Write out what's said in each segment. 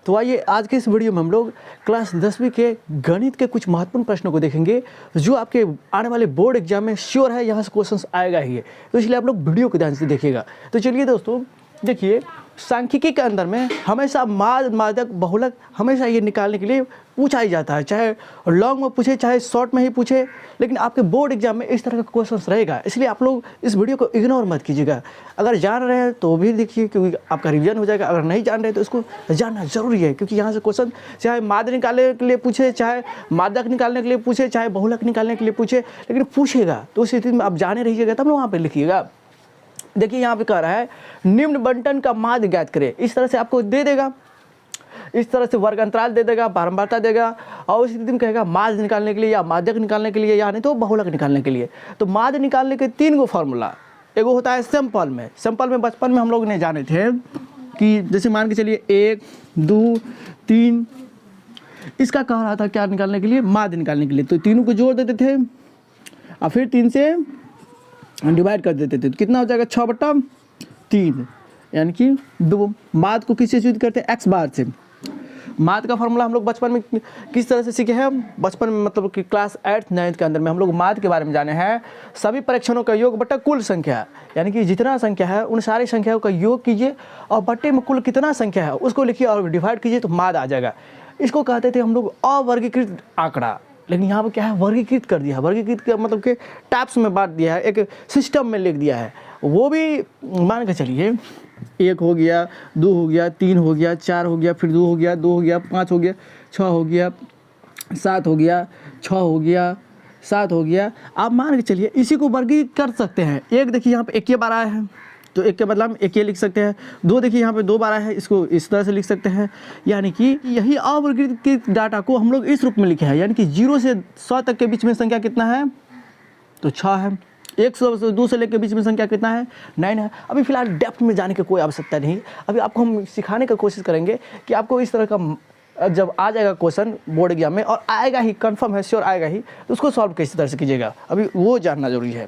तो आइए आज के इस वीडियो में हम लोग क्लास 10वीं के गणित के कुछ महत्वपूर्ण प्रश्नों को देखेंगे जो आपके आने वाले बोर्ड एग्जाम में श्योर है यहाँ से क्वेश्चंस आएगा ही है। तो इसलिए आप लोग वीडियो को ध्यान से देखिएगा। तो चलिए दोस्तों देखिए, सांख्यिकी के अंदर में हमेशा माद मादक बहुलक हमेशा ये निकालने के लिए पूछा ही जाता है, चाहे लॉन्ग में पूछे चाहे शॉर्ट में ही पूछे, लेकिन आपके बोर्ड एग्जाम में इस तरह का क्वेश्चंस रहेगा। इसलिए आप लोग इस वीडियो को इग्नोर मत कीजिएगा। अगर जान रहे हैं तो भी देखिए, क्योंकि आपका रिवीजन हो जाएगा। अगर नहीं जान रहे तो इसको जानना जरूरी है, क्योंकि यहाँ से क्वेश्चन चाहे माद निकालने के लिए पूछे, चाहे मादक निकालने के लिए पूछे, चाहे बहुलक निकालने के लिए पूछे, लेकिन पूछेगा। तो उस स्थिति में आप जाने रहिएगा तब ना वहाँ पर लिखिएगा। देखिए यहाँ पे कह रहा है निम्न बंटन का माध्य ज्ञात करें। इस तरह से आपको दे देगा, इस तरह से वर्ग अंतराल दे देगा, बारंबारता देगा, और उस स्थिति में कहेगा माध्य निकालने के लिए या माध्यक निकालने के लिए या नहीं तो बहुलक निकालने के लिए। तो माध्य निकालने के 3 गो फॉर्मूला। एगो होता है सिंपल में बचपन में हम लोग ने जाने थे कि जैसे मान के चलिए 1 2 3, इसका कह रहा था क्या निकालने के लिए, माध्य निकालने के लिए। तो तीनों को जोड़ देते थे और फिर 3 से डिवाइड कर देते थे। तो कितना हो जाएगा 6/3, यानी कि 2। माध्य को किससे सूचित करते हैं, x बार से। माध्य का फॉर्मूला हम लोग बचपन में किस तरह से सीखे हैं, बचपन में मतलब कि क्लास 8th 9th के अंदर में हम लोग माध्य के बारे में जाने हैं। सभी परीक्षणों का योग बटा कुल संख्या, यानी कि जितना संख्या है उन सारी संख्याओं का योग कीजिए और बट्टे में कुल कितना संख्या है उसको लिखिए और डिवाइड कीजिए तो माध्य आ जाएगा। इसको कहते थे हम लोग अवर्गीकृत आंकड़ा, लेकिन यहाँ पर क्या है, वर्गीकृत कर दिया है। वर्गीकृत का मतलब कि टाइप्स में बांट दिया है, एक सिस्टम में लिख दिया है। वो भी मान के चलिए 1 हो गया, 2 हो गया, 3 हो गया, 4 हो गया, फिर 2 हो गया, 2 हो गया, 5 हो गया, 6 हो गया, 7 हो गया, 6 हो गया, 7 हो गया। आप मान के चलिए इसी को वर्गीकृत कर सकते हैं। एक देखिए यहाँ पे 1 बार आया है तो 1 के बदला हम 1 लिख सकते हैं। 2 देखिए यहाँ पे 2 बार आया है, इसको इस तरह से लिख सकते हैं। यानी कि यही अवर्गीकृत डाटा को हम लोग इस रूप में लिखे हैं, यानी कि 0 से 100 तक के बीच में संख्या कितना है, तो 6 है। 100 से 2 से लेकर बीच में संख्या कितना है, 9 है। अभी फिलहाल डेप्थ में जाने की कोई आवश्यकता नहीं। अभी आपको हम सिखाने का कोशिश करेंगे कि आपको इस तरह का जब आ जाएगा क्वेश्चन बोर्ड एग्जाम में, और आएगा ही, कंफर्म है, श्योर आएगा ही, तो उसको सॉल्व किस तरह से कीजिएगा अभी वो जानना जरूरी है।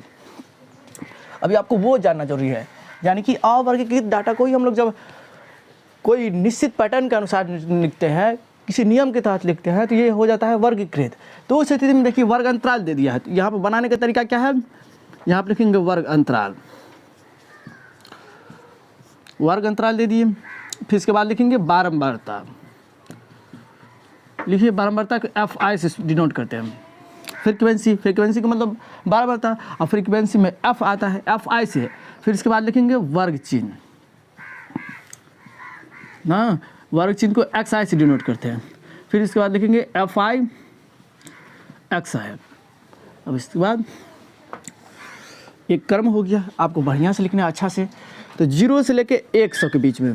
अभी आपको वो जानना जरूरी है, यानी कि अवर्गीकृत डाटा को ही हम लोग जब कोई निश्चित पैटर्न के अनुसार लिखते हैं, किसी नियम के तहत लिखते हैं, तो ये हो जाता है वर्गीकृत। तो उस स्थिति में देखिए वर्ग अंतराल दे दिया है। तो यहाँ पर बनाने का तरीका क्या है, यहाँ पर लिखेंगे वर्ग अंतराल, वर्ग अंतराल दे दिए। फिर इसके बाद लिखेंगे बारंबारता, लिखिए बारंबारता को FI से डिनोट करते हैं। फ्रीक्वेंसी का मतलब बारंबारता, और फ्रीक्वेंसी में F आता है, FI से। फिर इसके बाद लिखेंगे वर्ग चिन्ह ना, वर्ग चिन्ह को XI से डिनोट करते हैं। फिर इसके बाद लिखेंगे FI XI। अब इसके बाद एक क्रम हो गया, आपको बढ़िया से लिखना है, अच्छा से। तो 0 से लेके 100 के बीच में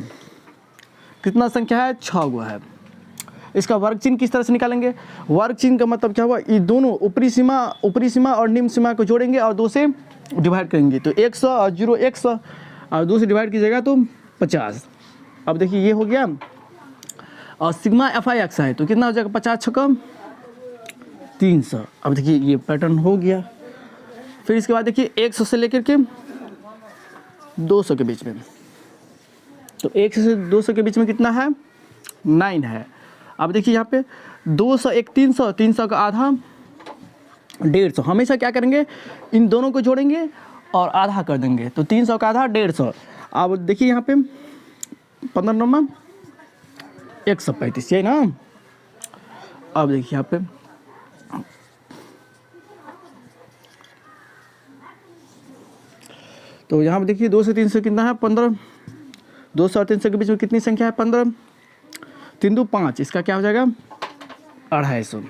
कितना संख्या है, 6 गो है। इसका वर्ग चिन्ह किस तरह से निकालेंगे, वर्ग चिन्ह का मतलब क्या हुआ, ये दोनों ऊपरी सीमा और निम्न सीमा को जोड़ेंगे और 2 से डिवाइड करेंगे। तो 100 और 0 100 और 2 से डिवाइड कीजिएगा तो 50। अब देखिए ये हो गया, और सिग्मा FI XI तो कितना हो जाएगा, 50 छक्का 300। अब देखिए ये पैटर्न हो गया। फिर इसके बाद देखिए 100 से लेकर के 200 के बीच में, तो 100 से 200 के बीच में कितना है, 9 है। अब देखिए यहाँ पे 200 एक 300, 300 का आधा 150। हमेशा क्या करेंगे, इन दोनों को जोड़ेंगे और आधा कर देंगे, तो 300 का आधा 150। अब देखिए यहाँ पे 15 नंबर 135, यही ना। अब देखिए यहाँ पे तो यहाँ पे देखिए 2 से 300 कितना है, 15। 200 और 300 के बीच में कितनी संख्या है, 15। 3 2 5, इसका क्या हो जाएगा, 250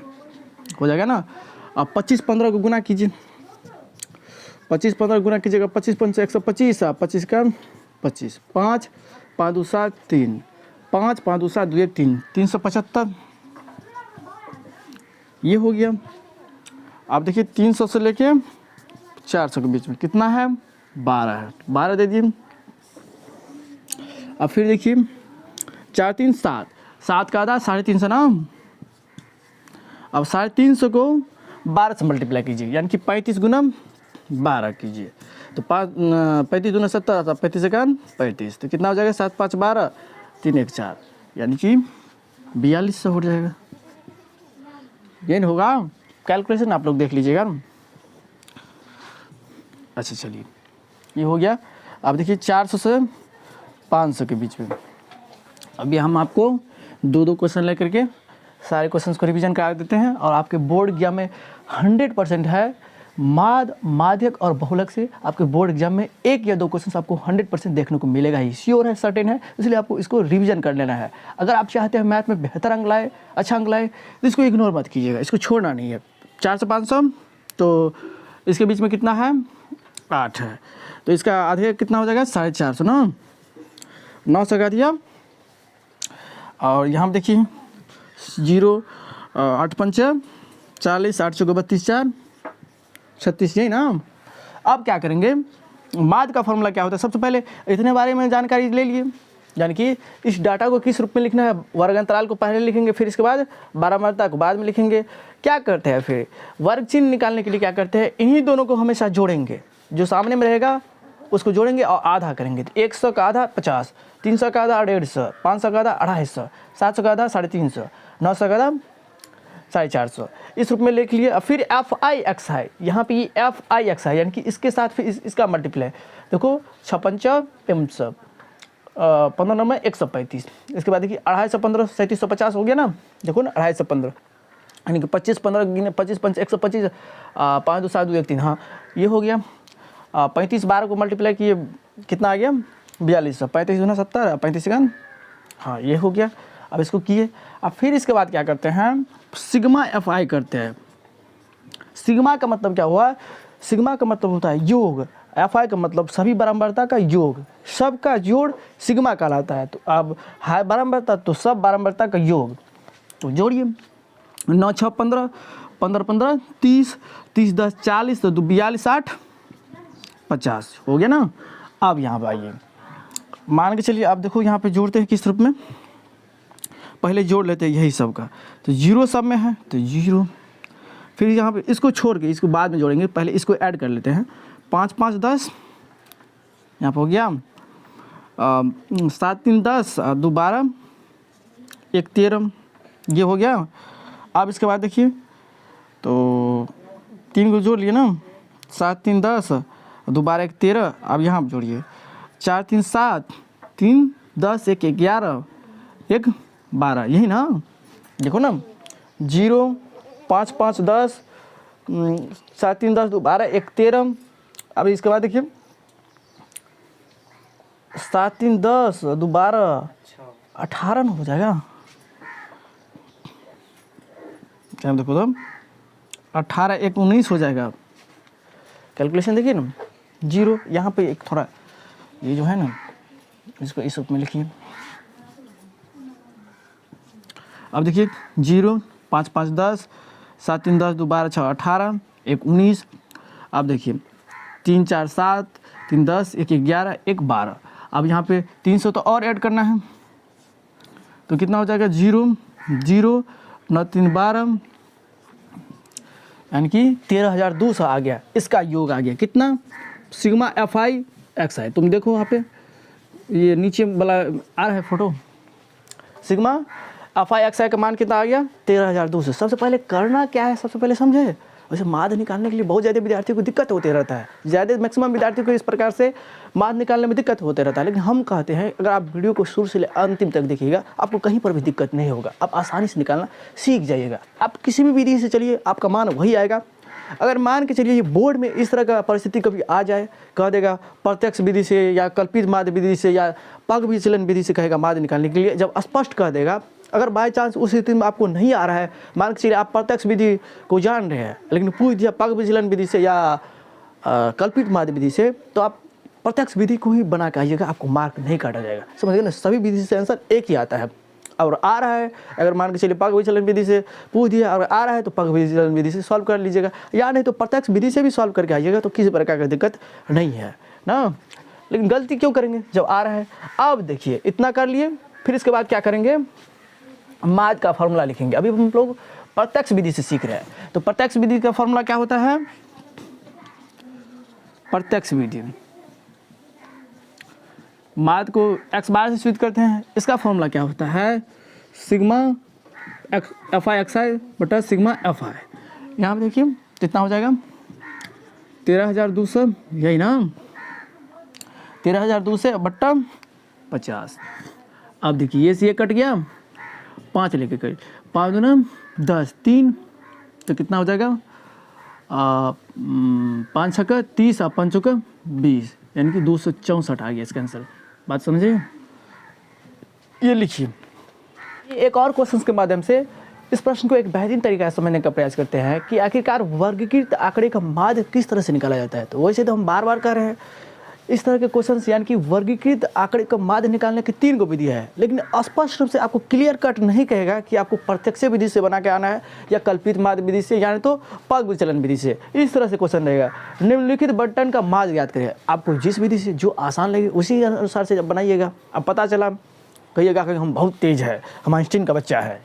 हो जाएगा ना। अब 25 15 को गुना कीजिए, 25 15 गुना कीजिएगा, 25 5 125, 25 का 25, 5 5 2 7 3, 5 5 2 7 2 3, 375 ये हो गया। अब देखिए 300 से लेके 400 के बीच में कितना है, 12 है, 12 दे दिए। अब फिर देखिए 4 3 7, 7 का आधा 350 ना। अब 350 को 12 से मल्टीप्लाई कीजिए, यानी कि 35 गुना 12 कीजिए। तो 35 दूना 70, 35 से 35, तो कितना हो जाएगा, 7 5 12 3 1 4, यानी कि 4200 हो जाएगा, ये नहीं होगा, कैलकुलेशन आप लोग देख लीजिएगा। अच्छा चलिए ये हो गया। अब देखिए 400 से 500 के बीच में अभी हम आपको दो दो क्वेश्चन लेकर के सारे क्वेश्चंस को रिवीजन करा देते हैं और आपके बोर्ड एग्जाम में 100% है माद, माध्यक और बहुलक से आपके बोर्ड एग्जाम में एक या दो क्वेश्चंस आपको 100% देखने को मिलेगा ही, श्योर है, सर्टेन है, इसलिए आपको इसको रिवीजन कर लेना है। अगर आप चाहते हैं मैथ में बेहतर अंक लाए, अच्छा अंक लाए, तो इसको इग्नोर मत कीजिएगा, इसको छोड़ना नहीं है। 4 से 500 तो इसके बीच में कितना है, 8 है, तो इसका आधे कितना हो जाएगा, 450 ना, 9 से लगा दिया। और यहाँ देखिए 0 8 5 40, 8 चौके 32 4 36, यही ना। अब क्या करेंगे, माद का फॉर्मूला क्या होता है, सबसे पहले इतने बारे में जानकारी ले लिए, यानी कि इस डाटा को किस रूप में लिखना है, वर्ग अंतराल को पहले लिखेंगे, फिर इसके बाद बारहमारता को बाद में लिखेंगे। क्या करते हैं फिर वर्ग चिन्ह निकालने के लिए क्या करते हैं, इन्हीं दोनों को हमेशा जोड़ेंगे, जो सामने में रहेगा उसको जोड़ेंगे और आधा करेंगे। तो 100 का आधा 50, 300 का आधा 150, 500 का आधा 250, 700 का आधा 350, 900 का आधा 450, इस रूप में लिख लिए। अब फिर FIX है, यहाँ पे ये FIX है, यानी कि इसके साथ फिर इसका मल्टीप्लाई, देखो 56 500, 15 नंबर 135, इसके बाद देखिए 250 3750 हो गया ना, देखो ना 250, यानी कि 25 15 गिने 25 5 125, 5 2 7 2 1 3, हाँ ये हो गया। 35 12 को मल्टीप्लाई किए कितना आ गया, 4200, 35 गुना 70, 35 सेकंड, हाँ ये हो गया। अब इसको किए, अब फिर इसके बाद क्या करते हैं, सिग्मा FI करते हैं। सिग्मा का मतलब क्या हुआ, सिग्मा का मतलब होता है योग, FI का मतलब सभी बारंबारता का योग, सबका जोड़ सिग्मा कहलाता है। तो अब है बारंबारता तो सब बारंबारता का योग, तो जोड़िए 9 6 15, 15 15 30, 30 10 40, तो 42 8 50 हो गया ना। अब यहाँ पर आइए, मान के चलिए, आप देखो यहाँ पे जोड़ते हैं किस रूप में, पहले जोड़ लेते हैं यही सब का, तो 0 सब में है तो 0, फिर यहाँ पे इसको छोड़ के इसको बाद में जोड़ेंगे, पहले इसको ऐड कर लेते हैं। 5 5 10, यहाँ पे हो गया 7 3 10, 2 12, 1 13, ये हो गया। अब इसके बाद देखिए, तो 3 को जोड़ लिए ना, 7 3 10, 2 12 1 13, अब यहाँ पर जोड़िए 4 3 7, 3 10 1 11, 1 12, यही ना, देखो ना 0 5 5 10, 7 3 10, 2 12 1 13। अब इसके बाद देखिए 7 3 10, 2 12 18 हो जाएगा, क्या देखो तो 18 1 19 हो जाएगा। कैलकुलेशन देखिए ना, 0 यहाँ पे एक थोड़ा ये जो है ना, इसको इस रूप में लिखिए। अब देखिए 0 5 5 10, 7 3 10, 2 12 6 18, 1 19। अब देखिए 3 4 7, 3 10, 1 11, 1 12। अब यहाँ पे 300 तो और ऐड करना है, तो कितना हो जाएगा, 0 0 9 3 12, यानी कि 13200 आ गया, इसका योग आ गया कितना, सिग्मा FIX है। तुम देखो यहाँ पे ये नीचे वाला आ रहा है फोटो, सिग्मा FIX का मान कितना आ गया, 13200। सबसे पहले करना क्या है, सबसे पहले समझे, वैसे माध्य निकालने के लिए बहुत ज़्यादा विद्यार्थियों को दिक्कत होते रहता है, ज़्यादा मैक्सिमम विद्यार्थियों को इस प्रकार से माध्य निकालने में दिक्कत होते रहता है। लेकिन हम कहते हैं अगर आप वीडियो को शुरू से अंतिम तक देखिएगा, आपको कहीं पर भी दिक्कत नहीं होगा, आप आसानी से निकालना सीख जाइएगा। आप किसी भी विधि से चलिए, आपका मान वही आएगा। अगर मान के चलिए ये बोर्ड में इस तरह का परिस्थिति कभी आ जाए, कह देगा प्रत्यक्ष विधि से या कल्पित माध्य विधि से या पग विचलन विधि से कहेगा माध्य निकालने के लिए, जब स्पष्ट कह देगा, अगर बाय चांस उस स्थिति में आपको नहीं आ रहा है, मान के चलिए आप प्रत्यक्ष विधि को जान रहे हैं लेकिन पूछ दिया पग विचलन विधि से या कल्पित माध्य विधि से, तो आप प्रत्यक्ष विधि को ही बना के आइएगा, आपको मार्क नहीं काटा जाएगा। समझिए ना, सभी विधि से आंसर एक ही आता है। और आ रहा है, अगर मान के चलिए पग विचलन विधि से पूछ दिया और आ रहा है तो पग विचलन विधि से सॉल्व कर लीजिएगा, या नहीं तो प्रत्यक्ष विधि से भी सॉल्व करके आइएगा, तो किसी प्रकार की दिक्कत नहीं है ना। लेकिन गलती क्यों करेंगे जब आ रहा है। अब देखिए इतना कर लिए, फिर इसके बाद क्या करेंगे, माध्य का फॉर्मूला लिखेंगे। अभी हम लोग प्रत्यक्ष विधि से सीख रहे हैं, तो प्रत्यक्ष विधि का फॉर्मूला क्या होता है, प्रत्यक्ष विधि माध्य को x बार से सूचित करते हैं, इसका फॉर्मूला क्या होता है, सिग्मा एफ आई एक्स आई बटा सिग्मा एफ आई। यहाँ पे देखिए कितना हो जाएगा 13,200, यही ना 13,200 बट्टा 50। अब देखिए ये से ये कट गया, 5 लेके कट, 5 दूना 10, 3 तो कितना हो जाएगा 5 छक्का 30 और 5 चौका 20, यानी कि 264 आ गया इसका आंसर। बात समझे? ये लिखिए। एक और क्वेश्चन के माध्यम से इस प्रश्न को एक बेहतरीन तरीका से समझने का प्रयास करते हैं कि आखिरकार वर्गीकृत आंकड़े का माध्य किस तरह से निकाला जाता है। तो वैसे तो हम बार बार कर रहे हैं इस तरह के क्वेश्चन, यानी कि वर्गीकृत आंकड़े का माध्य निकालने की 3 विधि है, लेकिन स्पष्ट रूप से आपको क्लियर कट नहीं कहेगा कि आपको प्रत्यक्ष विधि से बना के आना है या कल्पित माध्य विधि से, यानी तो पग विचलन विधि से। इस तरह से क्वेश्चन रहेगा। निम्नलिखित बंटन का माध्य ज्ञात करें। आपको जिस विधि से जो आसान लगे उसी अनुसार से बनाइएगा। अब पता चला कहिएगा कि हम बहुत तेज है, हम आइंस्टीन का बच्चा है,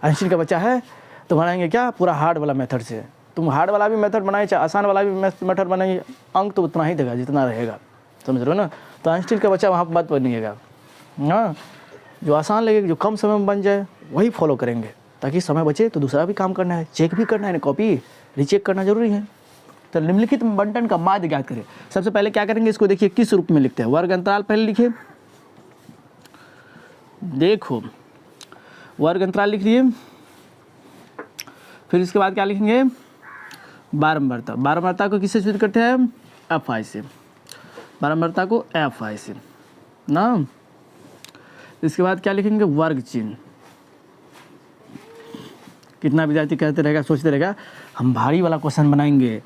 आइंस्टीन का बच्चा है तो बनाएंगे क्या पूरा हार्ड वाला मेथड से। तुम हार्ड वाला भी मेथड बनाइए चाहे आसान वाला भी मेथड बनाइए, अंक तो उतना ही देगा जितना रहेगा, समझ रहे हो ना। तो आइंस्टीन का बच्चा वहाँ पर मत बनिएगा। हाँ, जो आसान लगे, जो कम समय में बन जाए वही फॉलो करेंगे, ताकि समय बचे तो दूसरा भी काम करना है, चेक भी करना है ना, कॉपी रीचेक करना जरूरी है। तो निम्नलिखित बंटन का माध्य ज्ञात करें। सबसे पहले क्या करेंगे, इसको देखिए किस रूप में लिखते हैं। वर्ग अंतराल पहले लिखिए, देखो वर्ग अंतराल लिख लिए, फिर इसके बाद क्या लिखेंगे बारंबारता। बारंबारता को किससे सूचित करते हैं, एफ आई से, बारंबारता को एफ आई से ना। इसके बाद क्या लिखेंगे वर्ग चिन्ह। कितना विद्यार्थी कहते रहेगा, सोचते रहेगा हम भारी वाला क्वेश्चन बनाएंगे,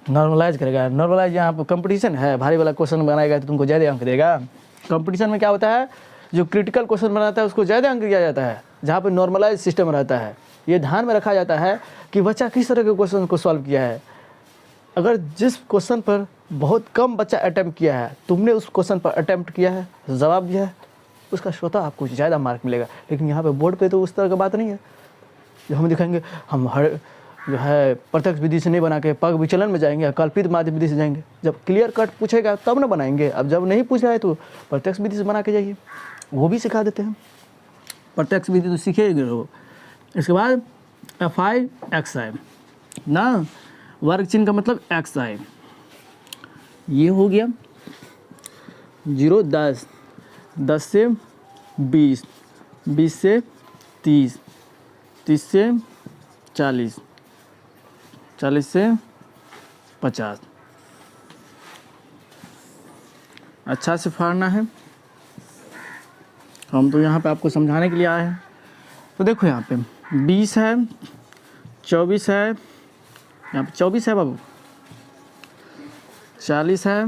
नॉर्मलाइज करेगा। नॉर्मलाइज यहाँ पर कंपटीशन है, भारी वाला क्वेश्चन बनाएगा तो तुमको ज़्यादा अंक देगा। कंपटीशन में क्या होता है, जो क्रिटिकल क्वेश्चन बनाता है उसको ज़्यादा अंक दिया जाता है, जहाँ पर नॉर्मलाइज सिस्टम रहता है। ये ध्यान में रखा जाता है कि बच्चा किस तरह के क्वेश्चन को सॉल्व किया है। अगर जिस क्वेश्चन पर बहुत कम बच्चा अटैम्प्ट किया है, तुमने उस क्वेश्चन पर अटैम्प्ट किया है, जवाब दिया है, उसका स्वतः आपको ज़्यादा मार्क मिलेगा। लेकिन यहाँ पे बोर्ड पे तो उस तरह का बात नहीं है। जो हम दिखाएंगे हम हर जो है प्रत्यक्ष विधि से नहीं बना के पग विचलन में जाएंगे, कल्पित माध्य विधि से जाएंगे। जब क्लियर कट पूछेगा तब ना बनाएंगे। अब जब नहीं पूछ रहा है तो प्रत्यक्ष विधि से बना के जाइए, वो भी सिखा देते हैं। प्रत्यक्ष विधि तो सीखेंगे वो। इसके बाद एफ आई एक्स आई ना, वर्ग चिन्ह का मतलब एक्स आई। ये हो गया 0 10, 10 से 20, 20 से 30, 30 से 40, 40 से 50। अच्छा से फाड़ना है, हम तो यहाँ पे आपको समझाने के लिए आए हैं। तो देखो यहाँ पे 20 है, 24 है, यहाँ पे 24 है बाबू, 40 है,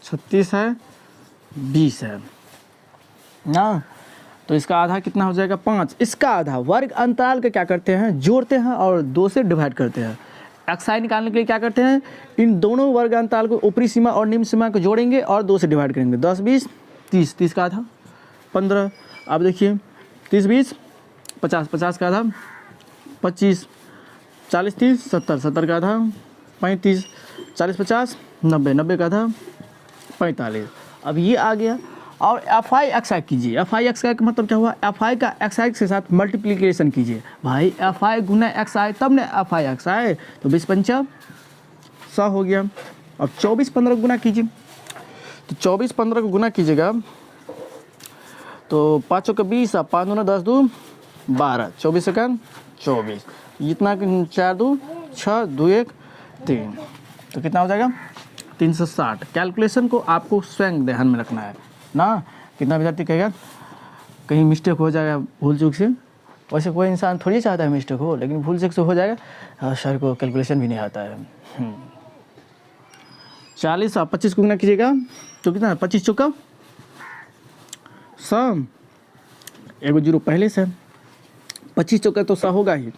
36 है, 20 है ना। तो इसका आधा कितना हो जाएगा 5। इसका आधा वर्ग अंतराल के क्या करते हैं, जोड़ते हैं और 2 से डिवाइड करते हैं। एक्स आई निकालने के लिए क्या करते हैं, इन दोनों वर्ग अंतराल को ऊपरी सीमा और निम्न सीमा को जोड़ेंगे और 2 से डिवाइड करेंगे। 10 20 30, 30 का आधा 15। अब देखिए 30 20 50, 50 का आधा 25, 40 30 70, 70 का आधा 35, 40 50 90, 90 का आधा 45। अब ये आ गया। और एफ आई एक्स आई कीजिए। एफ आई एक्स आई का मतलब क्या हुआ, एफ आई का एक्स आई के साथ मल्टीप्लिकेशन कीजिए। भाई एफ आई गुना एक्स आई तब ने एफ आई एक्स आई, तो 20 पंचा 100 हो गया। अब 24 15 गुना कीजिए। तो 24 15 को गुना कीजिएगा तो 5 का 20, 5 दूना 10 2 12, 24 सेकंड 24, इतना 4 2 6 2 1 3, तो कितना हो जाएगा 360। कैलकुलेशन को आपको स्वयं ध्यान में रखना है ना। कितना विद्यार्थी कहेगा कहीं मिस्टेक हो जाएगा भूल चूक से, वैसे कोई इंसान थोड़ी चाहता है मिस्टेक हो, लेकिन भूल चूक से हो जाएगा। सर को कैलकुलेशन भी नहीं आता है। 40 और 25 को गुना कीजिएगा तो कितना 25 चौका 100, एगो जीरो पहले से 25 चौका तो 100 होगा ही।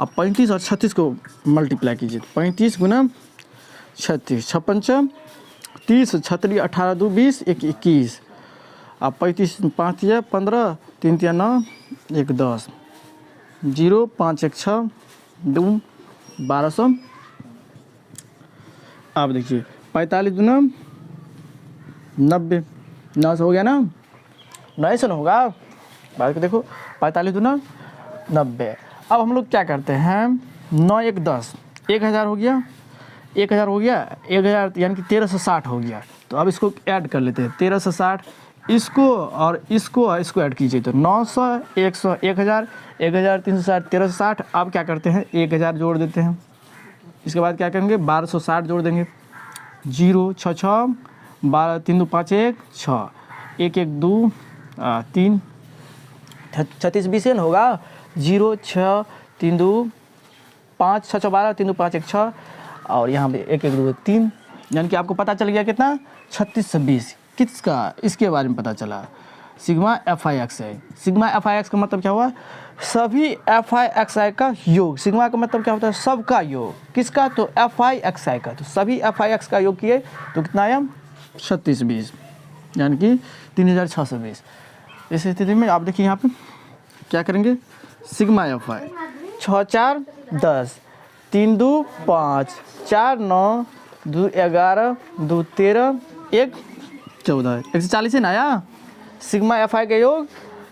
अब 35 और 36 को मल्टीप्लाई कीजिए। 35 गुना 36, 56 30, 36 18 2 20 1 21। अब 35 5 या 15 3 या 9 1 10, 0 5 1 6 2 1200। अब देखिए 45 गुना 90, 900 हो गया ना, 900 होगा बात को देखो, 45 दूना 90। अब हम लोग क्या करते हैं, 9 1 10, 1000 हो गया, 1000 हो गया, 1000 यानी कि 1360 हो गया। तो अब इसको ऐड कर लेते हैं, 1360 इसको और इसको ऐड कीजिए तो 900 100 1000 1360 1360। अब क्या करते हैं, 1000 जोड़ देते हैं। इसके बाद क्या करेंगे, 1260 जोड़ देंगे, 0 6 6 12 3 2 5 1 6 1 1 2 3 36 20 होगा, 0 6 3 2 5 6 6 12 3 2 5 1 6 और यहाँ पे 1 1 2 3, यानी कि आपको पता चल गया कितना, 36 से 20। किसका, इसके बारे में पता चला, सिग्मा एफ आई एक्स है। सिग्मा एफ आई एक्स का मतलब क्या हुआ, सभी एफ आई एक्स आई का योग। सिग्मा का मतलब क्या होता है, सबका योग। किसका, तो एफ आई एक्स आई का। तो सभी एफ आई एक्स का योग किए तो कितना आया, 36 20, यानी कि 3620। इस स्थिति में आप देखिए यहाँ पे क्या करेंगे, सिग्मा एफ आई 6 4 10 3 2 5 4 9 2 11 2 13 1 14, 140 है ना आया। सिग्मा एफ आई का योग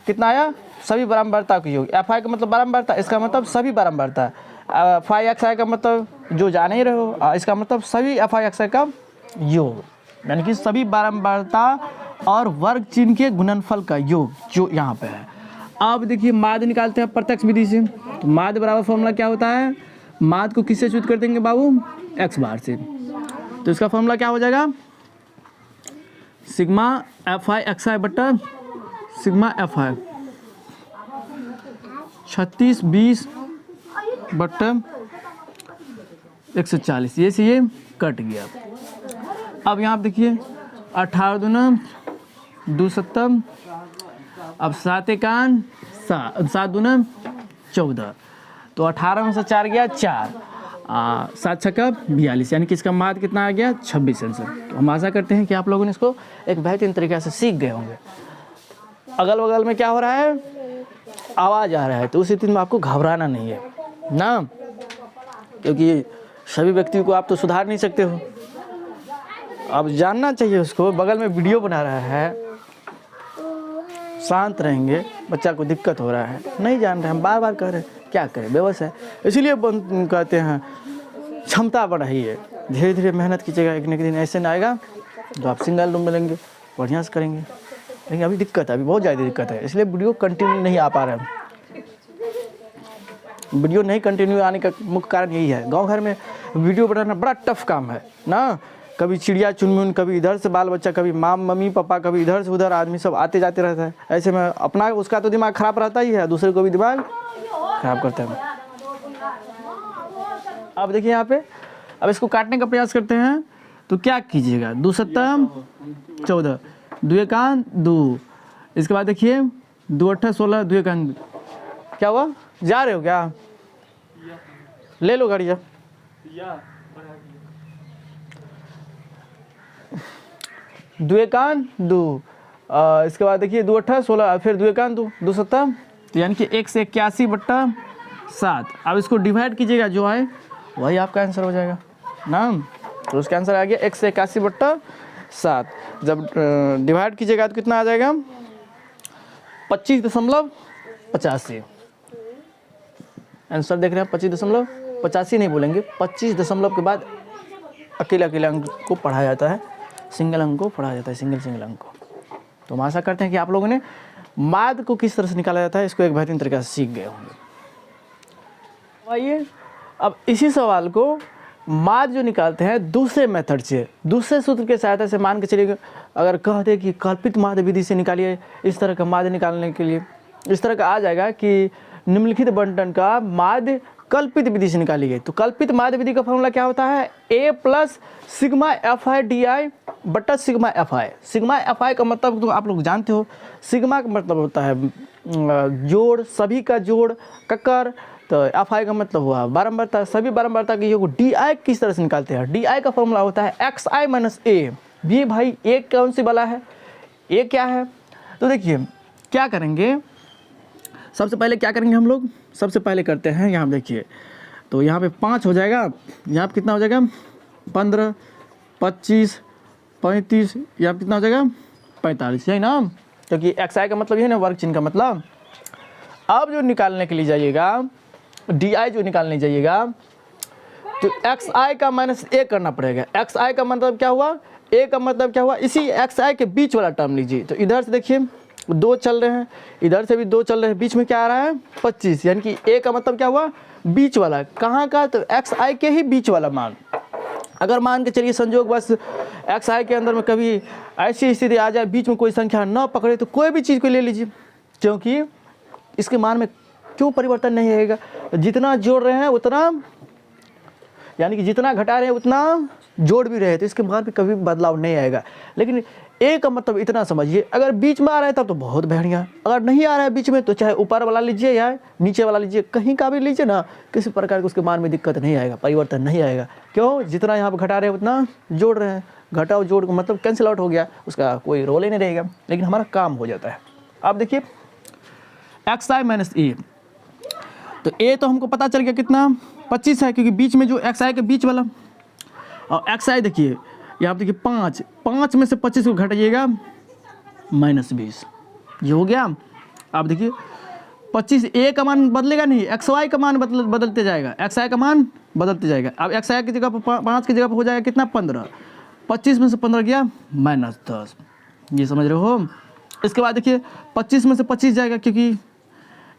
कितना आया, सभी बारंबारता का योग। एफ आई का मतलब बारंबारता, इसका मतलब सभी बारंबारता। एफ आई एक्स आई का मतलब जो जान ही रहे हो, इसका मतलब सभी एफ आई एक्स आई का योग, यानी कि सभी बारंबारता और वर्ग चिन्ह के गुणनफल का योग जो यहाँ पे है। अब देखिए माध्य निकालते हैं प्रत्यक्ष विधि से। तो माध्य बराबर फॉर्मूला क्या होता है, माध्य को किससे सूचित कर देंगे बाबू, एक्स बार से। तो इसका फॉर्मूला क्या हो जाएगा, सिग्मा एफ आई एक्स आई बटा सिग्मा एफ आई 36 20 बटा 140, ये से ये कट गया। अब यहाँ देखिए 18 दूना 270, अब 7 1 7 दूना 14, तो 18 में से 4 गया 4, 7 6 42, यानी कि इसका माध्य कितना आ गया, 26 आंसर। तो हम आशा करते हैं कि आप लोगों ने इसको एक बेहतरीन तरीके से सीख गए होंगे। अगल बगल में क्या हो रहा है, आवाज़ आ रहा है, तो उस स्थिति में आपको घबराना नहीं है ना, क्योंकि सभी व्यक्तियों को आप तो सुधार नहीं सकते हो। अब जानना चाहिए उसको, बगल में वीडियो बना रहा है, शांत रहेंगे, बच्चा को दिक्कत हो रहा है, नहीं जान रहे, हम बार बार कह रहे हैं, क्या करें, बेबस है। इसीलिए कहते हैं क्षमता बढ़ाइए, धीरे धीरे मेहनत कीजिएगा, एक न एक दिन ऐसे ना आएगा तो आप सिंगल रूम में लेंगे, बढ़िया से करेंगे। लेकिन अभी दिक्कत है, अभी बहुत ज़्यादा दिक्कत है, इसलिए वीडियो कंटिन्यू नहीं आ पा रहा है। वीडियो नहीं कंटिन्यू आने का मुख्य कारण यही है, गांव घर में वीडियो बनाना बड़ा टफ काम है ना। कभी चिड़िया चुनमुन, कभी इधर से बाल बच्चा, कभी माँ मम्मी पापा, कभी इधर से उधर, आदमी सब आते जाते रहता है। ऐसे में अपना उसका तो दिमाग खराब रहता ही है, दूसरे को भी दिमाग खराब करता है। अब देखिए यहाँ पे, अब इसको काटने का प्रयास करते हैं तो क्या कीजिएगा, 2 7 14 2 1 2, इसके बाद देखिए 2 8 16 2 1, क्या हुआ, जा रहे हो क्या, ले लो गाड़ी जा। 2 1 2, इसके बाद देखिए 2 8 16, फिर 2 1 2 2 7, तो यानी कि 181 बट्टा 7। अब इसको डिवाइड कीजिएगा, जो है वही आपका आंसर हो जाएगा ना। तो उसका आंसर आ गया 181 बट्टा 7। जब डिवाइड कीजिएगा तो कितना आ जाएगा, 25.85। आंसर देख रहे हैं, 25.85 नहीं बोलेंगे, 25 दशमलव के बाद अकेले अकेले अंक को पढ़ा जाता है, सिंगल अंक को पढ़ा जाता है, सिंगल अंक को। तो हम आशा करते हैं कि आप लोगों ने माध्य को किस तरह से निकाला जाता है इसको एक बेहतरीन तरीके से सीख गए होंगे। आइए अब इसी सवाल को माध्य जो निकालते हैं दूसरे मेथड से, दूसरे सूत्र के सहायता से, मान के चलिए अगर कह दे कि कल्पित माध्य विधि से निकालिए, इस तरह का माध्य निकालने के लिए इस तरह का आ जाएगा कि निम्नलिखित बंटन का माध्य कल्पित विधि से निकाली गई। तो कल्पित माध्य विधि का फॉर्मूला क्या होता है, A plus sigma F I D I बटा sigma F I. Sigma F I का मतलब तो आप लोग जानते हो, सिग्मा का मतलब होता है जोड़, सभी का जोड़, ककर। तो एफ आई का मतलब हुआ बारंबारता, सभी बारंबारता के योग। डी आई किस तरह से निकालते हैं, डी आई का फॉर्मूला होता है एक्स आई माइनस ए। भी भाई ए कौन सी वाला है, ए क्या है। तो देखिए क्या करेंगे, सबसे पहले क्या करेंगे हम लोग, सबसे पहले करते हैं यहाँ देखिए, तो यहाँ पे 5 हो जाएगा, यहाँ पे कितना हो जाएगा 15 25 35, यहाँ पे कितना हो जाएगा 45, यही ना, क्योंकि एक्स आई का मतलब ये है ना वर्ग चिन्ह का मतलब। अब जो निकालने के लिए जाइएगा डी आई जो निकालने जाइएगा तो एक्स आई का माइनस ए करना पड़ेगा। एक्स आई का मतलब क्या हुआ, ए का मतलब क्या हुआ, इसी एक्स आई के बीच वाला टर्म लीजिए। तो इधर से देखिए 2 चल रहे हैं, इधर से भी 2 चल रहे हैं, बीच में क्या आ रहा है 25, यानी कि ए का मतलब क्या हुआ बीच वाला। कहाँ का, तो एक्स आई के ही बीच वाला मान। अगर मान के चलिए संजोग बस एक्स आई के अंदर में कभी ऐसी स्थिति आ जाए बीच में कोई संख्या न पकड़े तो कोई भी चीज़ को ले लीजिए, क्योंकि इसके मान में क्यों परिवर्तन नहीं आएगा। जितना जोड़ रहे हैं उतना, यानी कि जितना घटा रहे हैं उतना जोड़ भी रहे, तो इसके मान में कभी बदलाव नहीं आएगा। लेकिन ए का मतलब इतना समझिए, अगर बीच में आ रहा है तब तो बहुत बढ़िया, अगर नहीं आ रहा है बीच में तो चाहे ऊपर वाला लीजिए या नीचे वाला लीजिए, कहीं का भी लीजिए ना, किसी प्रकार के उसके मान में दिक्कत नहीं आएगा, परिवर्तन नहीं आएगा। क्यों, जितना यहाँ पर घटा रहे हैं उतना जोड़ रहे हैं, घटाओ जोड़ का मतलब कैंसिल आउट हो गया, उसका कोई रोल ही नहीं रहेगा, लेकिन हमारा काम हो जाता है। अब देखिए एक्स आई माइनस ए, तो ए तो हमको पता चल गया कितना 25 है, क्योंकि बीच में जो एक्स आई के बीच वाला, और एक्स आई देखिए यहाँ पर देखिए 5 में से 25 को घटाइएगा -20, ये हो गया। अब देखिए 25 ए का मान बदलेगा नहीं, एक्स वाई का मान बदलते जाएगा, एक्स आई का मान बदलते जाएगा। अब एक्स आई की जगह पर 5 की जगह पर हो जाएगा कितना 15, 25 में से 15 गया -10, ये समझ रहे हो। इसके बाद देखिए 25 में से 25 जाएगा, क्योंकि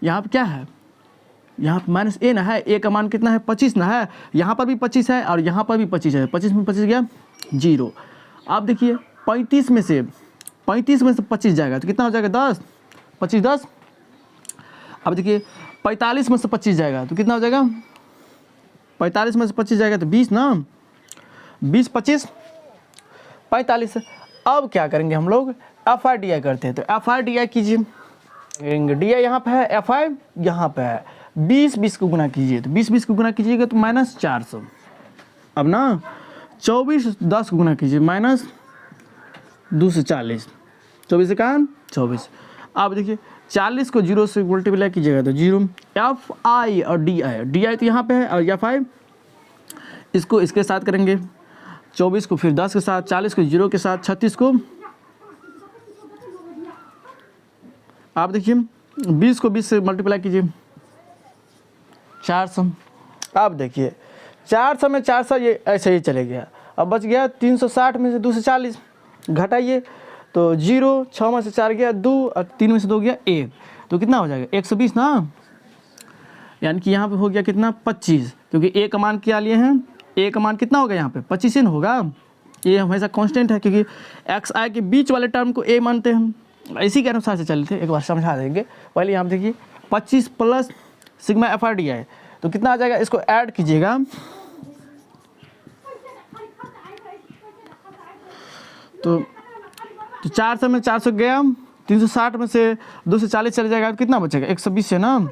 यहाँ पर क्या है, यहाँ पर माइनस ए ना है, ए का मान कितना है 25 ना है, यहाँ पर भी 25 है और यहाँ पर भी 25 है, 25 में 25 गया 0। आप देखिए 35 में से 25 जाएगा तो कितना हो जाएगा 10, 25 10। अब देखिए 45 में से 25 जाएगा तो कितना हो जाएगा, 45 में से 25 जाएगा तो 20 ना, 20 25 45। अब क्या करेंगे हम लोग, एफ आई डी आई करते हैं, तो एफ आई डी आई कीजिए, डी आई यहाँ पे है, एफ आई यहाँ पे है, 20 को गुना कीजिए, तो 20 को गुना कीजिएगा तो -400। अब ना 24 10 को गुना कीजिए -240, 24 से कहाँ 24। अब देखिए 40 को 0 से मल्टीप्लाई कीजिएगा तो 0। एफ आई और डी आई तो यहाँ पे है, और एफ आई इसको इसके साथ करेंगे, 24 को फिर 10 के साथ, 40 को 0 के साथ, 36 को आप देखिए 20 को 20 से मल्टीप्लाई कीजिए 400। अब देखिए 400 में 400 ये ऐसे ही चले गया, अब बच गया 360 में से 240 घटाइए तो 0, 6 में से 4 गया 2 और 3 में से 2 गया 1, तो कितना हो जाएगा 120 ना, यानी कि यहाँ पे हो गया कितना 25, क्योंकि ए का मान क्या लिए हैं, ए का मान कितना होगा यहाँ पे 25 ही होगा, ये हमेशा कांस्टेंट है, क्योंकि एक्स आई के बीच वाले टर्म को ए मानते हैं, इसी के अनुसार से चलते थे। एक बार समझा देंगे, पहले यहाँ देखिए 25 plus sigma F R D I, तो कितना आ जाएगा, इसको ऐड कीजिएगा तो 400 में 400 गया, 360 में से 240 चले जाएगा तो कितना बचेगा 120 है ना,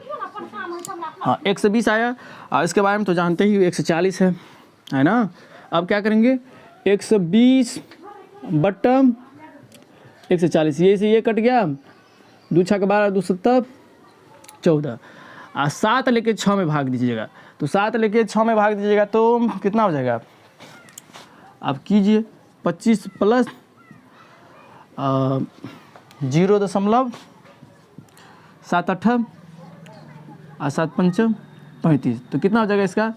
हाँ 120 आया। और इसके बारे में तो जानते ही 140 है ना। अब क्या करेंगे 120 बट्टा 140, ये से ये कट गया, 2 6 12 2 7 14, और 7 लेके 6 में भाग दीजिएगा, तो 7 लेके 6 में भाग दीजिएगा तो कितना हो जाएगा, आप कीजिए 25 प्लस 0.7 8 और 7 5 35, तो कितना हो जाएगा इसका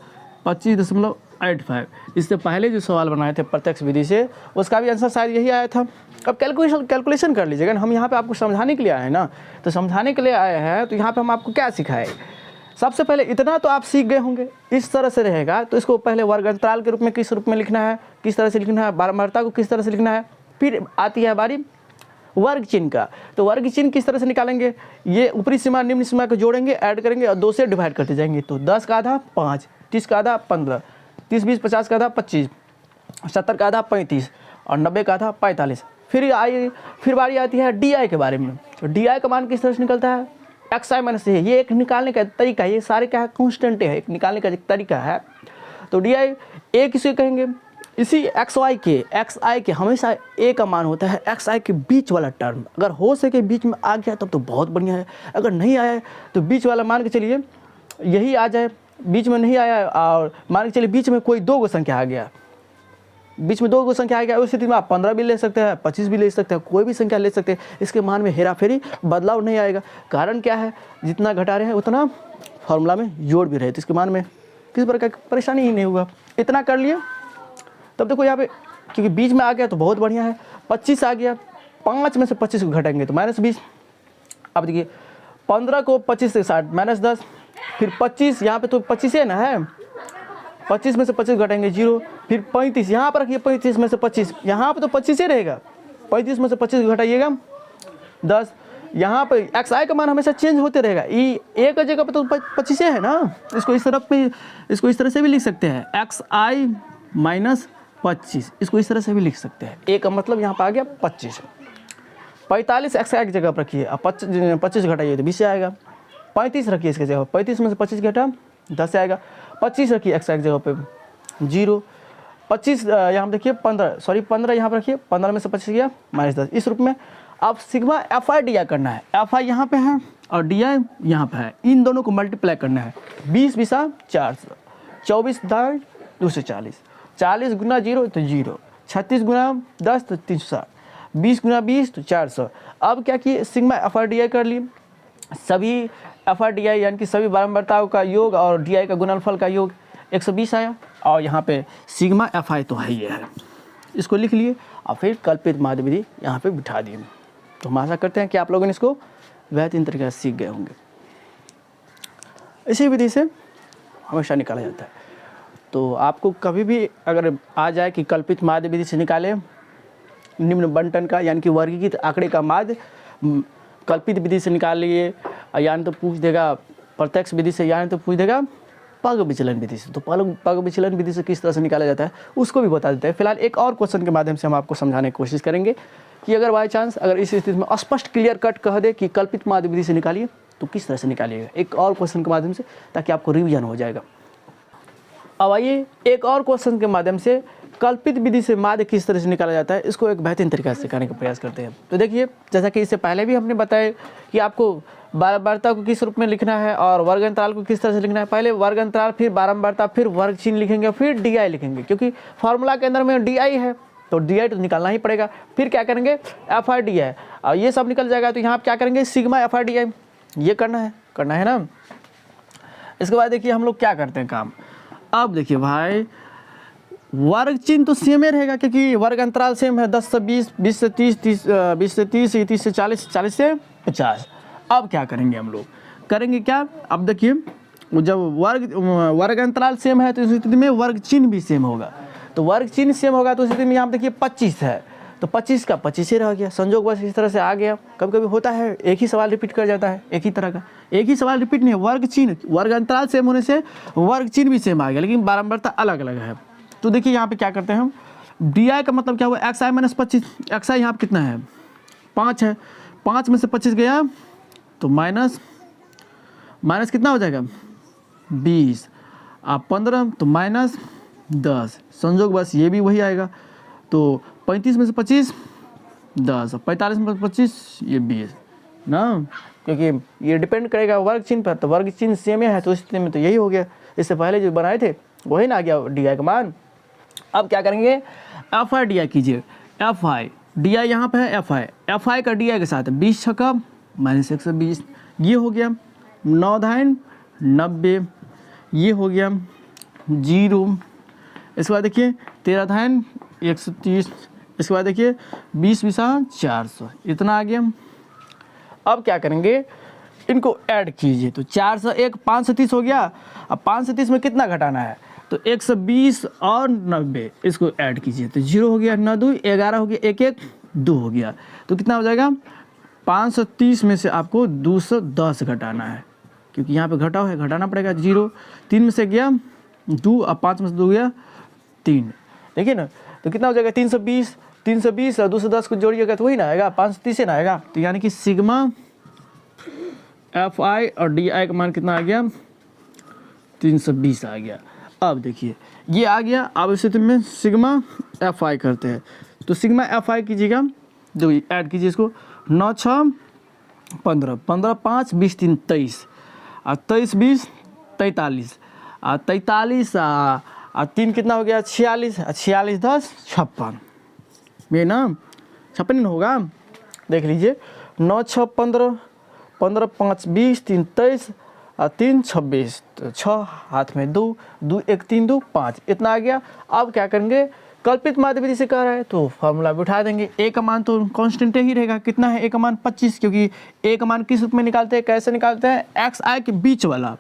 25.85। इससे पहले जो सवाल बनाए थे प्रत्यक्ष विधि से, उसका भी आंसर शायद यही आया था। अब कैलकुलेशन कर लीजिएगा, हम यहाँ पे आपको समझाने के लिए आए हैं ना, तो समझाने के लिए आए हैं, तो यहाँ पे हम आपको क्या सिखाए, सबसे पहले इतना तो आप सीख गए होंगे, इस तरह से रहेगा तो इसको पहले वर्ग अंतराल के रूप में किस रूप में लिखना है, किस तरह से लिखना है, बारंबारता को किस तरह से लिखना है, फिर आती है बारी वर्ग चिन्ह का, तो वर्ग चिन्ह किस तरह से निकालेंगे, ये ऊपरी सीमा निम्न सीमा को जोड़ेंगे, ऐड करेंगे और 2 से डिवाइड करते जाएंगे, तो 10 का आधा 5, 30 का आधा 15, 30 20 50 का आधा 25, 70 का आधा 35 और 90 का आधा 45। फिर बारी आती है डी आई के बारे में, तो डी आई का मान किस तरह से निकलता है, एक्स आई माइनस ए, ये एक निकालने का तरीका है, ये सारे क्या है कॉन्स्टेंट है, एक निकालने का एक तरीका है। तो डी आई ए किसे कहेंगे, इसी एक्स आई के हमेशा ए का मान होता है एक्स आई के बीच वाला टर्म, अगर हो सके बीच में आ गया तब तो बहुत बढ़िया है, अगर नहीं आया तो बीच वाला मान के चलिए यही आ जाए, बीच में नहीं आया और मान के चलिए बीच में कोई 2 संख्या आ गया, बीच में 2 को संख्या आएगा, उस स्थिति में आप 15 भी ले सकते हैं, 25 भी ले सकते हैं, कोई भी संख्या ले सकते हैं। इसके मान में हेरा फेरी बदलाव नहीं आएगा। कारण क्या है, जितना घटा रहे हैं उतना फॉर्मूला में जोड़ भी रहे, तो इसके मान में किसी प्रकार की परेशानी ही नहीं होगा। इतना कर लिए, तब देखो यहाँ पे क्योंकि बीच में आ गया तो बहुत बढ़िया है। 25 आ गया, 5 में से 25 को घटाएंगे तो -20। अब देखिए 15 को 25 से 60 -10, फिर 25 यहाँ पे तो 25 है ना, है 25 में से 25 घटाएंगे 0, फिर 35 यहाँ पर रखिए, 35 में से 25 यहाँ पे तो 25 ही रहेगा, 35 में से 25 घटाइएगा 10। यहाँ पर एक्स आई का मान हमेशा चेंज होते रहेगा, ई ए का जगह पर तो 25 है ना, इसको इस तरफ पे, इसको इस तरह से भी लिख सकते हैं, एक्स आई माइनस 25, इसको इस तरह से भी लिख सकते हैं। ए का मतलब यहाँ पर आ गया 25। 45 एक्स आई की जगह पर रखिए, अब 25 घटाइए तो 20 से आएगा। 35 रखिए इसके जगह, 35 में से 25 घटा 10 से आएगा। 25 रखिए एक्स आई की जगह पे 0। 25 यहाँ पर देखिए 15 यहाँ पर रखिए, 15 में से 25 गया -10। इस रूप में अब सिग्मा एफ आई डी आई करना है, एफ आई यहाँ पे है और डी आई यहाँ पे है, इन दोनों को मल्टीप्लाई करना है। 20 20 400, 24 दाल 240, 40 गुना 0 तो 0, 36 गुना 10 तो 360, 20 गुना 20 तो 400। अब क्या किए, सिग्मा एफ आई डी आई कर लिए, सभी एफ आई डी आई यानी कि सभी बारंबारताओं का योग और डी आई का गुणनफल का योग 120 आया, और यहाँ पे सिग्मा एफ आई तो है ये है, इसको लिख लिए और फिर कल्पित माध्य विधि यहाँ पे बिठा दिए। तो हम आशा करते हैं कि आप लोगों ने इसको बेहतरीन तरीके से सीख गए होंगे। इसी विधि से हमेशा निकाला जाता है। तो आपको कभी भी अगर आ जाए कि कल्पित माध्य विधि से निकालें निम्न बंटन का यानी कि वर्गीकृत आंकड़े का माध्य कल्पित विधि से निकाल लिए, यानी तो पूछ देगा प्रत्यक्ष विधि से, यानी तो पूछ देगा पग विचलन विधि से। तो पग विचलन विधि से किस तरह से निकाला जाता है उसको भी बता देते हैं। फिलहाल एक और क्वेश्चन के माध्यम से हम आपको समझाने की कोशिश करेंगे कि अगर बाई चांस अगर इस स्थिति में स्पष्ट क्लियर कट कह दे कि कल्पित माध्य विधि से निकालिए तो किस तरह से निकालिएगा, एक और क्वेश्चन के माध्यम से, ताकि आपको रिवीजन हो जाएगा। अब आइए एक और क्वेश्चन के माध्यम से कल्पित विधि से माध्य किस तरह से निकाला जाता है इसको एक बेहतरीन तरीके से सिखाने का प्रयास करते हैं। तो देखिए, जैसा कि इससे पहले भी हमने बताया कि आपको बारंबारता को किस रूप में लिखना है और वर्ग अंतराल को किस तरह से लिखना है। पहले वर्ग अंतराल, फिर बारंबारता, फिर वर्ग चिन्ह लिखेंगे, फिर डी आई लिखेंगे, क्योंकि फॉर्मूला के अंदर में डी आई है तो डी आई तो निकालना ही पड़ेगा। फिर क्या करेंगे, एफ आई डी आई, और ये सब निकल जाएगा तो यहाँ आप क्या करेंगे, सिग्मा एफ आई डी आई, ये करना है ना। इसके बाद देखिए हम लोग क्या करते हैं काम। अब देखिए भाई, वर्ग चिन्ह तो सेम ही रहेगा क्योंकि वर्ग अंतराल सेम है, 10 से 20, 20 से 30, 20 से 30, 30 से 40, 40 से 50। अब क्या करेंगे हम लोग, करेंगे क्या, अब देखिए जब वर्ग अंतराल सेम है तो इस स्थिति में वर्ग चिन्ह भी सेम होगा। तो वर्ग चिन्ह सेम होगा तो उस स्थिति में यहाँ देखिए 25 है तो 25 का 25 ही रह गया, संजोग बस इस तरह से आ गया। कभी कभी होता है एक ही सवाल रिपीट कर जाता है, एक ही तरह का एक ही सवाल रिपीट नहीं है, वर्ग चिन्ह वर्ग अंतराल सेम होने से वर्ग चिन्ह भी सेम आ गया, लेकिन बारंबारता अलग अलग है। तो देखिए यहाँ पे क्या करते हैं हम, डी आई का मतलब क्या हुआ, एक्स आई माइनस 25, एक्स आई यहाँ पे कितना है 5 है, 5 में से 25 गया तो माइनस कितना हो जाएगा 20, आप 15 तो माइनस 10, संजोग बस ये भी वही आएगा। तो 35 में से 25 10, 45 में से 25 ये 20 ना, क्योंकि ये डिपेंड करेगा वर्ग चिन्ह पर, तो वर्ग चिन्ह सेम है तो इस स्थिति में तो यही हो गया। इससे पहले जो बनाए थे वही ना आ गया डी आई का मान। अब क्या करेंगे, एफ आई डी आई कीजिए, एफ आई डी आई यहाँ पे है, एफ आई का डी आई के साथ 20 छक्का माइनस 120, ये हो गया 9 धाइन 90, ये हो गया 0। इसके बाद देखिए 13 धाइन 130, इसके बाद देखिए 20 20 400, इतना आ गया। अब क्या करेंगे, इनको ऐड कीजिए, तो 401 5 से 30 हो गया। अब 5 से 30 में कितना घटाना है, तो 120 और 90, इसको ऐड कीजिए तो 0 हो गया, 9 2 11 हो गया, 1 1 2 हो गया, तो कितना हो जाएगा 530 में से आपको 210 घटाना है, क्योंकि यहाँ पे घटाव है, घटाना पड़ेगा। 0 3 में से गया 2 और 5 में से 2 गया 3, देखिए ना, तो कितना हो जाएगा 320 और 210 को जोड़िएगा तो वही ना आएगा 530 से ना आएगा। तो यानी कि सिग्मा एफ आई और डी आई का मान कितना आ गया 320 आ गया। अब देखिए ये आ गया। अब इस स्थिति में सिग्मा एफ आई करते हैं, तो सिग्मा एफ आई कीजिएगा, जो ऐड कीजिए इसको, 9 6 15, 15 5 20 3 23 और 23 20 43 और 43 और 3 कितना हो गया 46, 46 10 56, ये ना 56 होगा। देख लीजिए 9 6 15, 15 5 20, 3 23 और 3 26, तो 6 हाथ में 2, 2 1 3 2 5, इतना आ गया। अब क्या करेंगे, कल्पित माध्य विधि से कह रहा है तो फार्मूला बिठा देंगे। ए का मान तो कांस्टेंट ही रहेगा, कितना है ए का मान 25, क्योंकि ए का मान किस रूप में निकालते हैं, कैसे निकालते हैं, एक्स आई के बीच वाला,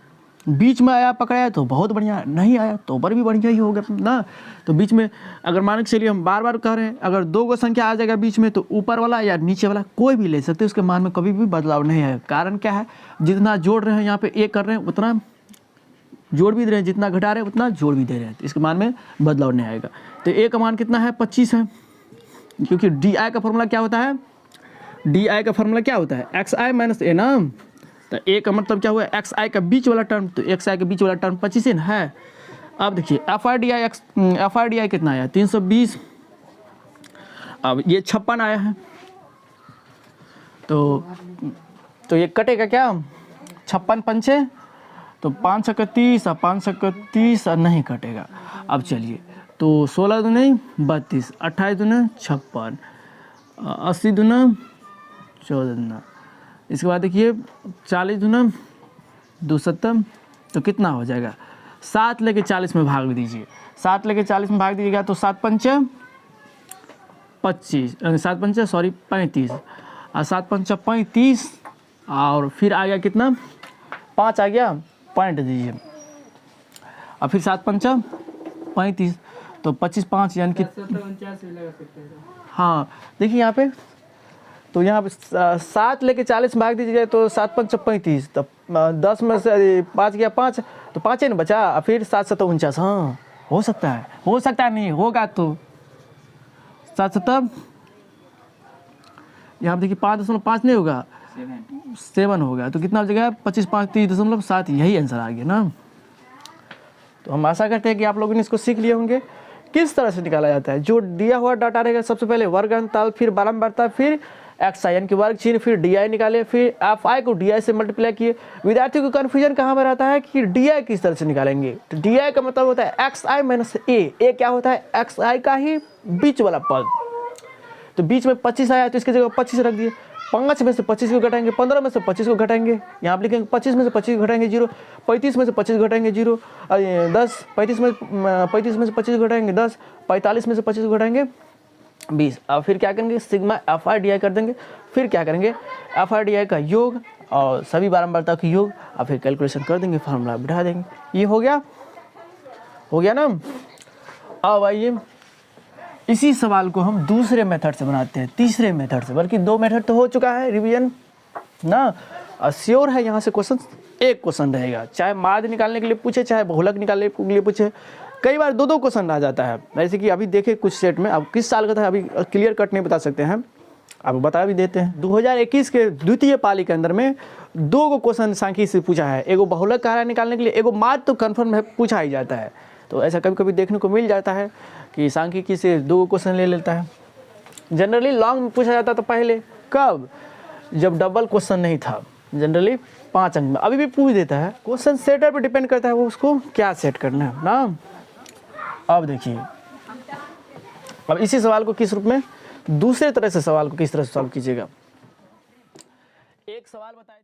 बीच में आया पकड़ाया तो बहुत बढ़िया, नहीं आया तो पर भी बढ़िया ही होगा ना। तो बीच में अगर मान के चलिए हम बार बार कह रहे हैं, अगर 2 को संख्या आ जाएगा बीच में तो ऊपर वाला या नीचे वाला कोई भी ले सकते हैं, उसके मान में कभी भी बदलाव नहीं है। कारण क्या है, जितना जोड़ रहे हैं यहाँ पे ए कर रहे हैं उतना जोड़ भी दे रहे हैं, जितना घटा रहे हैं उतना जोड़ भी दे रहे हैं, तो इसके मान में बदलाव नहीं आएगा। तो ए का मान कितना है 25 है, क्योंकि डी आई का फॉर्मूला क्या होता है, डी आई का फॉर्मूला क्या होता है एक्स आई माइनस ए ना। तो ए का मतलब क्या हुआ, एक्स आई का बीच वाला टर्म, तो एक्स आई के बीच वाला टर्म 25 है। अब देखिए एफ आई डी आई कितना आया 320, अब ये 56 आया है, तो ये कटेगा क्या 56 पंचे, तो 5 छक्के 30 और 5 छक्के 30 और नहीं कटेगा। अब चलिए तो 16 दूने 32, 28 दूने 56, 80 दूना 14 दूना, इसके बाद देखिए 40 दूना 270, तो कितना हो जाएगा 7 लेके 40 में भाग दीजिए, 7 लेके 40 में भाग दीजिएगा तो 7 पंचे 25, 7 पंचे सॉरी 35 और 7 पंचे 35 और फिर आ गया कितना 5 आ गया, पॉइंट दीजिए और फिर 7 पंचा 35, तो 25 5 यानी कि हाँ देखिए यहाँ पे, तो यहाँ पे 7 लेके 40 भाग दीजिएगा तो 7 पंचा 35, तो 10 में से 5 गया 5, तो 5 ना बचा, और फिर 7 7 49, हाँ हो सकता है नहीं होगा तो 7 7 यहाँ पे देखिए 5.5 नहीं होगा 7 होगा, तो कितना हो जाएगा 25 5 30.7, यही आंसर आ गया ना। तो हम आशा करते हैं कि आप लोगों ने इसको सीख लिए होंगे किस तरह से निकाला जाता है। जो दिया हुआ डाटा रहेगा सबसे पहले वर्ग अंतराल, फिर बारंबारता, फिर एक्स आई यानी कि वर्ग चिन्ह, फिर डी आई निकाले, फिर एफ आई को डी आई से मल्टीप्लाई किए। विद्यार्थियों को कन्फ्यूजन कहाँ पर रहता है कि डी आई किस तरह से निकालेंगे, तो डी आई का मतलब होता है एक्स आई माइनस ए क्या होता है एक्स आई का ही बीच वाला पद, तो बीच में 25 आया तो इसकी जगह 25 रख दिए, 5 में से 25 को घटाएंगे, 15 में से 25 को घटाएंगे, यहाँ पर लिखेंगे 25 में से 25 को घटाएंगे 0, 35 में से 25 घटाएंगे 0, 10 35 में से 25 घटाएंगे 10, 45 में से 25 घटाएंगे 20, और फिर क्या करेंगे सिग्मा एफ आई डी आई कर देंगे, फिर क्या करेंगे एफ आई डी आई का योग और सभी बारंबारता का योग, और फिर कैलकुलेशन कर देंगे, फार्मूला बिठा देंगे। ये हो गया ना। अब आइए इसी सवाल को हम दूसरे मेथड से बनाते हैं, तीसरे मेथड से, बल्कि 2 मेथड तो हो चुका है रिवीजन ना, और श्योर है यहाँ से क्वेश्चन एक क्वेश्चन रहेगा, चाहे माध्य निकालने के लिए पूछे चाहे बहुलक निकालने के लिए पूछे, कई बार 2 क्वेश्चन आ जाता है। जैसे कि अभी देखे कुछ सेट में, अब किस साल का था अभी क्लियर कट नहीं बता सकते हैं, अब बता भी देते हैं। 2021 के द्वितीय पाली के अंदर में 2 क्वेश्चन सांख्यिकी से पूछा है, एगो बहुलक कार्य निकालने के लिए, एगो माध्य तो कन्फर्म है पूछा ही जाता है। तो ऐसा कभी कभी देखने को मिल जाता है कि सांख्यिकी से 2 क्वेश्चन ले लेता है। जनरली लॉन्ग में पूछा जाता तो पहले कब, जब डबल क्वेश्चन नहीं था, जनरली 5 अंक में, अभी भी पूछ देता है। क्वेश्चन सेटर पर डिपेंड करता है वो उसको क्या सेट करना है ना। अब देखिए अब इसी सवाल को किस रूप में, दूसरे तरह से सवाल को किस तरह से सॉल्व कीजिएगा। एक सवाल बताए